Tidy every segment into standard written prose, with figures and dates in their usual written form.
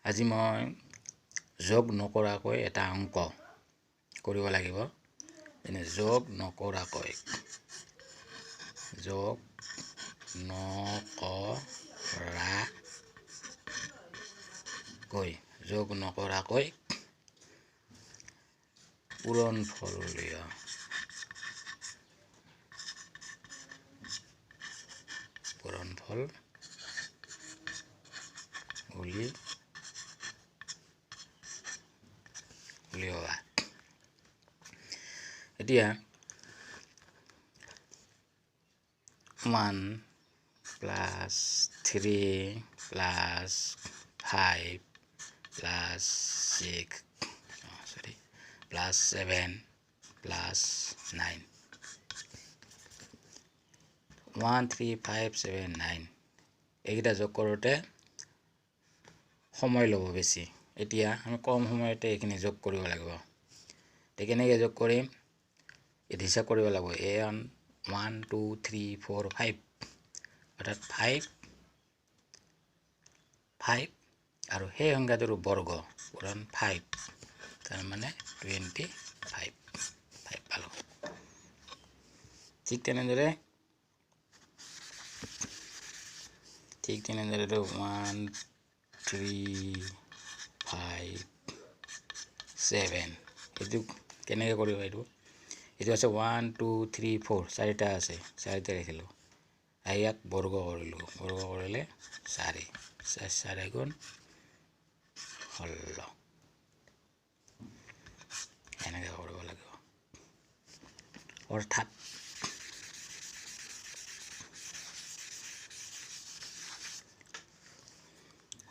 আজি মই যোগ নকৰাকৈ এটা অংক কৰিব লাগিব যেনে যোগ নকৰাকৈ পূৰণফল উলিওৱা এতিয়া 1 plus 3 plus 5 plus 6 plus 7 plus 9 1 3 5 7 9 এইকেইটা যোগ কৰোঁতে সময় ল'ব বেছি এতিয়া আমি কম সময়তে এইখিনি যোগ কৰিব লাগিব তে কেনেকৈ যোগ কৰিম এই হিচাপ কৰিব লাগিব a1 1 2 3 4 5 অৰ্থাৎ 5 আৰু সেই সংখ্যাটোৰ বৰ্গ পূৰণ 5 তাৰ মানে 25 পালো ঠিক তেনেদৰে 1 3 5 7 এইটো কেনেকৈ কৰিব এইটো আছে 1 2 3 4 চাৰিটা আছে চাৰিটা লিখিলোঁ ইয়াক বৰ্গ কৰিলোঁ বৰ্গ কৰিলে 4 4 গুণ 16 এনেকৈ কৰিব লাগিব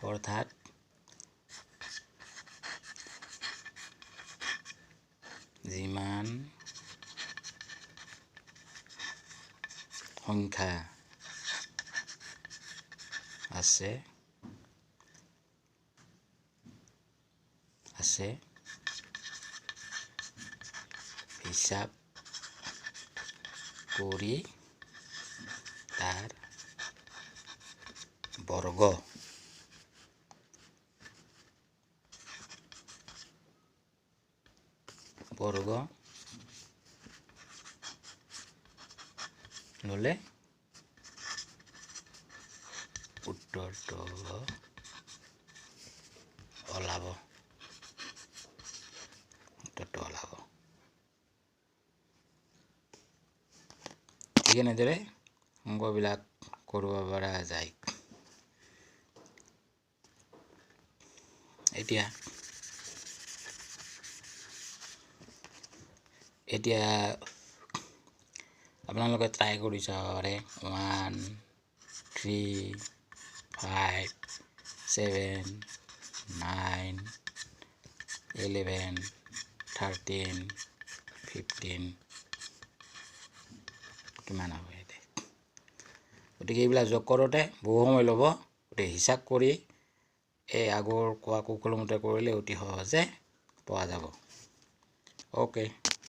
অৰ্থাৎ যিমান সংখ্যা আছে হিচাপ কৰি তাৰ বৰ্গ ল'লে উত্তৰটো ওলাব ঠিক এনেদৰে অংকবিলাক কৰিব পৰা যায় এতিয়া আপোনালোকে ট্ৰাই কৰি চাব পাৰে 1 3 5 7 9 11 13 15 কিমান হ'ব এতিয়া গতিকে এইবিলাক যোগ কৰোঁতে বহু সময় ল'ব গতিকে হিচাপ কৰি এই আগৰ কোৱা কৌশলমতে কৰিলে অতি সহজে পোৱা যাব অ'কে